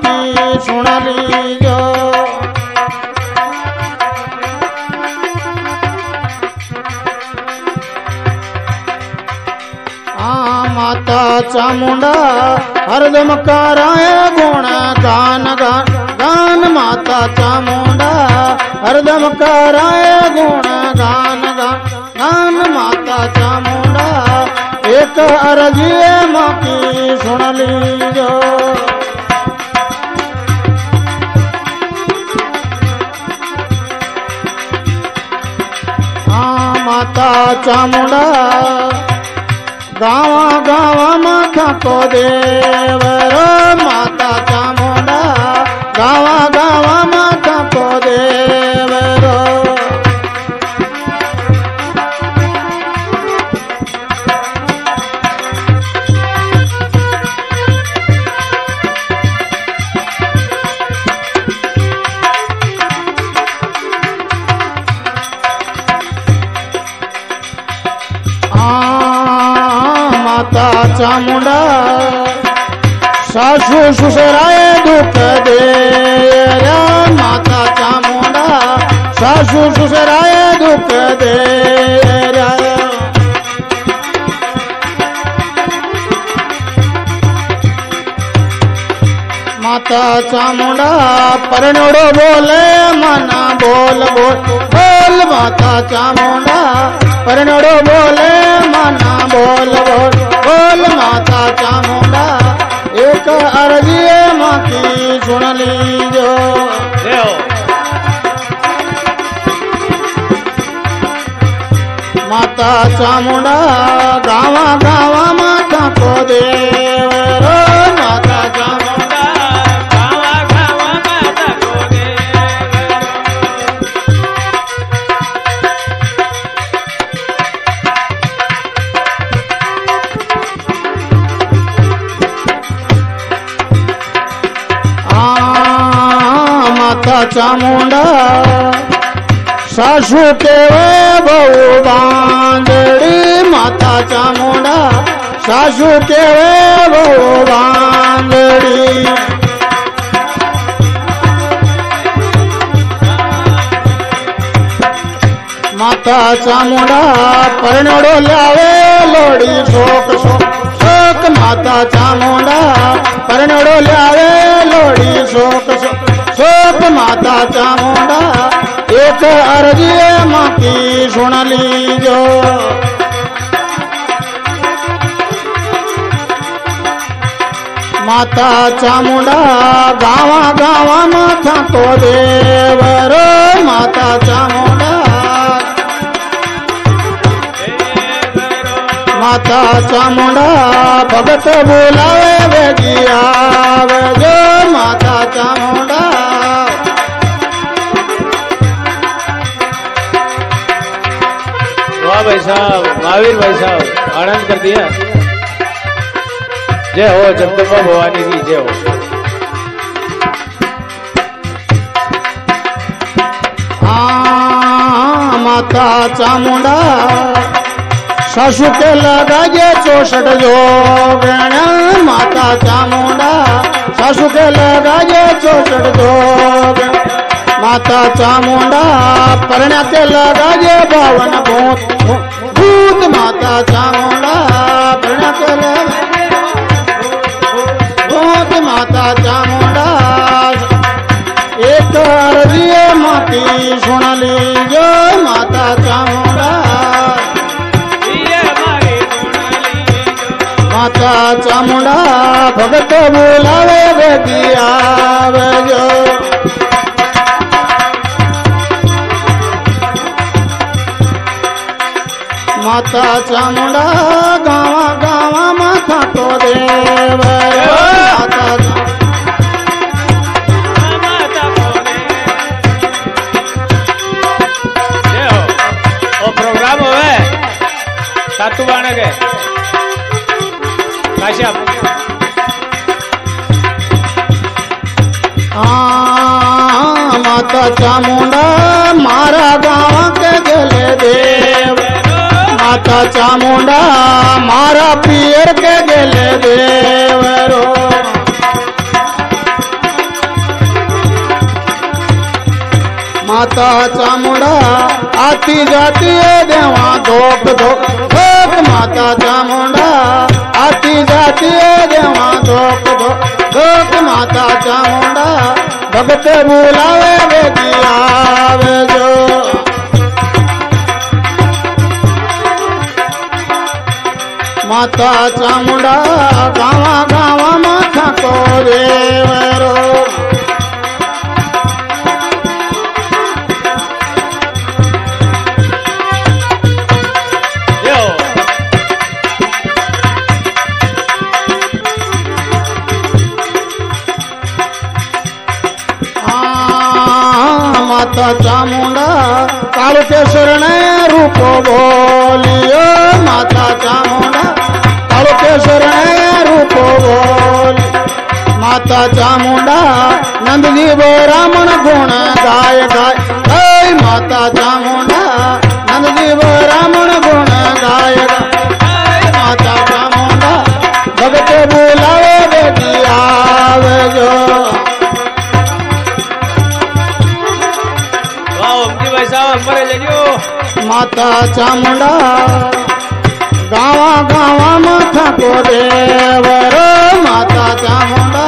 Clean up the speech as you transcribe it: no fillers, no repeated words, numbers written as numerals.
की सुन लीजो। माता चामुंडा हरदम कराए गुण गान गान गान। माता चामुंडा हरदम कराए गुण गान गान गान। माता चामुंडा एक अर्जी माँ की सुन लीजो। माता चामुंडा गावा गावा माथा को देवरो। माता चामुंडा गावा गावा माथा को देवरो। माता चामुंडा सासू ससुराए दुख दे रे। माता चामुंडा सासू ससुराए दुख दे रे। माता चामुंडा परनोड़ो बोले मना बोल बोल बोल। माता चामुंडा परनोड़ो बोले मना बोल बोल बोल। माता चामुंडा एक अर्जी माँ की सुन लीजो। माता चामुंडा गावा गावा माता को देवरो। माता चामुंडा गावा गावा माता को देवरो। माता चामुंडा सासू के बहु बांधड़ी। माता चामुंडा सासू के बहु बांधड़ी। माता चामुंडा परनोड़ो लावे लोड़ी शोक शोक शोक। माता चामुंडा परनोड़ो लावे लोड़ी शोक शोक शोक। माता चामुंडा एक अर्जी माँ की सुन लीजो। माता चामुंडा गावा गावा माथा को देवरो। माता चामुंडा माता चामुंडा भगत बुलावे बेगिया जो। माता चामुंडा भाई साहब महावीर भाई साहब आनंद कर दिया। जय हो जगदम्बा भवानी की जय हो। माता चामुंडा सासू के लगाजे 64 जोगण। माता चामुंडा सासू के लगाजे 64 जोगण। माता चामुंडा परण्या के लगाजे 52 भूत भूत। माता चामुंडा परण्या के लगाजे भूत। माता चामुंडा एक अर्जी माँ की सुन लीजो। माता चामुंडा माता चामुंडा भगत बुलावे बेगिया जो। माता चामुंडा गावा गावा माथा को देवरो। माता प्रोग्राम हुए सातु बाण के काश्यप। माता चामुंडा मारा गाँव के गले देव। माता चामुंडा मारा पियर के गले देवरो। माता चामुंडा आती जाती है देवा धोक धोक धोक माता चामुंडा आती जाती है देवा धोक धोक धोक माता चामुंडा भगत बुलावे बेटी आवे जो माता चामुंडा गावा गावा माथा को देवरो माता चामुंडा काल के शरण रूप बोलियो माता चामुंडा काल के शरण रूप बोली माता चामुंडा नंद जी वो रामन गुण गाय गाय गाय माता चामुंडा नंद जी वो रामन गुण गाय गाय माता चामुंडा भगत बुलावे बेटी आवे जो माता चामुंडा गावा गावा माथा को देवरो माता चामुंडा